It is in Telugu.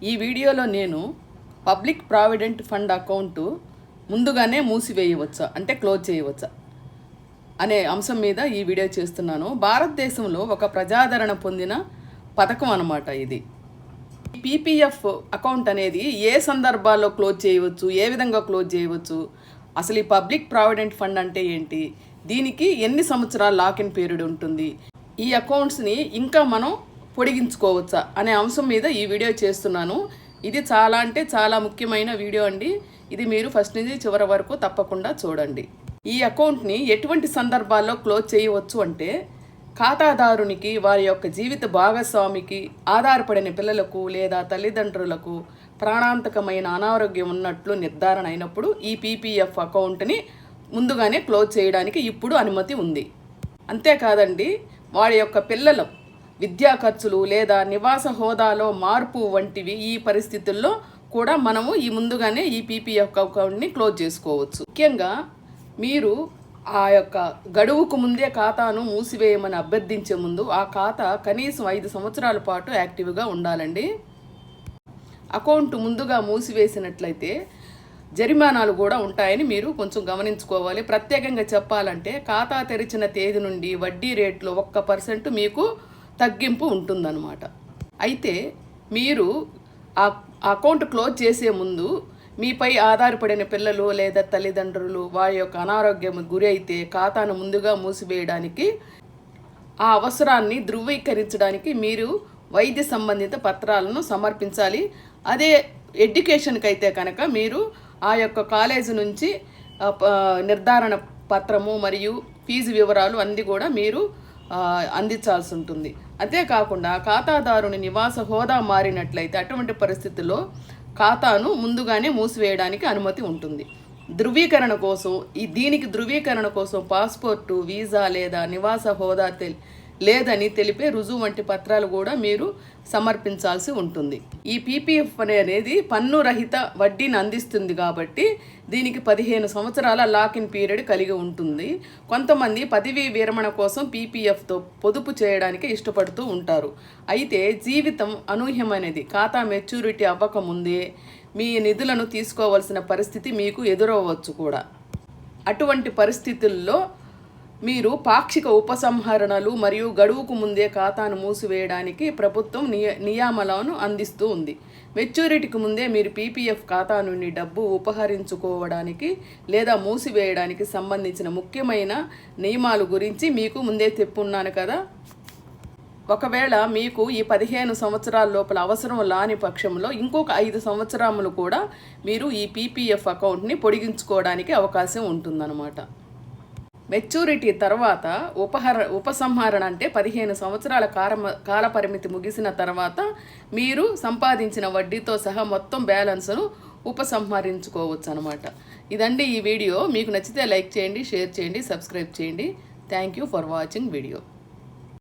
ఈ వీడియోలో నేను పబ్లిక్ ప్రావిడెంట్ ఫండ్ అకౌంట్ ముందుగానే మూసివేయవచ్చా అంటే క్లోజ్ చేయవచ్చా అనే అంశం మీద ఈ వీడియో చేస్తున్నాను. భారతదేశంలో ఒక ప్రజాదరణ పొందిన పథకం అన్నమాట ఇది. పీపీఎఫ్ అకౌంట్ అనేది ఏ సందర్భాల్లో క్లోజ్ చేయవచ్చు, ఏ విధంగా క్లోజ్ చేయవచ్చు, అసలు ఈ పబ్లిక్ ప్రావిడెంట్ ఫండ్ అంటే ఏంటి, దీనికి ఎన్ని సంవత్సరాల లాకిన్ పీరియడ్ ఉంటుంది, ఈ అకౌంట్స్ని ఇంకా మనం పొడిగించుకోవచ్చా అనే అంశం మీద ఈ వీడియో చేస్తున్నాను. ఇది చాలా ముఖ్యమైన వీడియో అండి. ఇది మీరు ఫస్ట్ నుంచి చివరి వరకు తప్పకుండా చూడండి. ఈ అకౌంట్ని ఎటువంటి సందర్భాల్లో క్లోజ్ చేయవచ్చు అంటే, ఖాతాదారునికి వారి యొక్క జీవిత భాగస్వామికి, ఆధారపడిన పిల్లలకు లేదా తల్లిదండ్రులకు ప్రాణాంతకమైన అనారోగ్యం ఉన్నట్లు నిర్ధారణ అయినప్పుడు ఈ పీపీఎఫ్ అకౌంట్ని ముందుగానే క్లోజ్ చేయడానికి ఇప్పుడు అనుమతి ఉంది. అంతేకాదండి, వారి యొక్క పిల్లల విద్యా ఖర్చులు లేదా నివాస హోదాలో మార్పు వంటివి ఈ పరిస్థితుల్లో కూడా మనము ముందుగానే ఈ పీపీఎఫ్ అకౌంట్ని క్లోజ్ చేసుకోవచ్చు. ముఖ్యంగా మీరు ఆ యొక్క గడువుకు ముందే ఖాతాను మూసివేయమని అభ్యర్థించే ముందు ఆ ఖాతా కనీసం 5 సంవత్సరాల పాటు యాక్టివ్గా ఉండాలండి. అకౌంట్ ముందుగా మూసివేసినట్లయితే జరిమానాలు కూడా ఉంటాయని మీరు కొంచెం గమనించుకోవాలి. ప్రత్యేకంగా చెప్పాలంటే ఖాతా తెరిచిన తేదీ నుండి వడ్డీ రేట్లో 1% మీకు తగ్గింపు ఉంటుందన్నమాట. అయితే మీరు ఆ అకౌంట్ క్లోజ్ చేసే ముందు మీపై ఆధారపడిన పిల్లలు లేదా తల్లిదండ్రులు వారి యొక్క అనారోగ్యం గురి అయితే ఖాతాను ముందుగా మూసివేయడానికి ఆ అవసరాన్ని ధృవీకరించడానికి మీరు వైద్య సంబంధిత పత్రాలను సమర్పించాలి. అదే ఎడ్యుకేషన్కి అయితే కనుక మీరు ఆ యొక్క కాలేజీ నుంచి నిర్ధారణ పత్రము మరియు ఫీజు వివరాలు అన్నీ కూడా మీరు అందించాల్సి ఉంటుంది. అంతేకాకుండా ఖాతాదారుని నివాస హోదా మారినట్లయితే అటువంటి పరిస్థితుల్లో ఖాతాను ముందుగానే మూసివేయడానికి అనుమతి ఉంటుంది. ధృవీకరణ కోసం దీనికి ధృవీకరణ కోసం పాస్పోర్టు, వీసా లేదా నివాస హోదా లేదని తెలిపే రుజువు వంటి పత్రాలు కూడా మీరు సమర్పించాల్సి ఉంటుంది. ఈ పీపీఎఫ్ అనేది పన్ను రహిత వడ్డీని అందిస్తుంది కాబట్టి దీనికి 15 సంవత్సరాల లాకిన్ పీరియడ్ కలిగి ఉంటుంది. కొంతమంది పదవీ విరమణ కోసం పీపీఎఫ్తో పొదుపు చేయడానికి ఇష్టపడుతూ ఉంటారు. అయితే జీవితం అనూహ్యమైనది. ఖాతా మెచ్యూరిటీ అవ్వకముందే మీ నిధులను తీసుకోవాల్సిన పరిస్థితి మీకు ఎదురవ్వచ్చు కూడా. అటువంటి పరిస్థితుల్లో మీరు పాక్షిక ఉపసంహరణలు మరియు గడువుకు ముందే ఖాతాను మూసివేయడానికి ప్రభుత్వం నియామలను అందిస్తూ ఉంది. మెచ్యూరిటీకి ముందే మీరు పీపీఎఫ్ ఖాతా నుండి డబ్బు ఉపహరించుకోవడానికి లేదా మూసివేయడానికి సంబంధించిన ముఖ్యమైన నియమాల గురించి మీకు ముందే చెప్పున్నాను కదా. ఒకవేళ మీకు ఈ 15 సంవత్సరాల లోపల అవసరం లాని పక్షంలో ఇంకొక 5 సంవత్సరాలు కూడా మీరు ఈ పీపీఎఫ్ అకౌంట్ని పొడిగించుకోవడానికి అవకాశం ఉంటుందన్నమాట. మెచ్యూరిటీ తర్వాత ఉపసంహరణ అంటే 15 సంవత్సరాల కాలపరిమితి ముగిసిన తర్వాత మీరు సంపాదించిన వడ్డీతో సహా మొత్తం బ్యాలెన్స్ను ఉపసంహరించుకోవచ్చు అనమాట. ఇదండి ఈ వీడియో. మీకు నచ్చితే లైక్ చేయండి, షేర్ చేయండి, సబ్స్క్రైబ్ చేయండి. Thank you for watching video.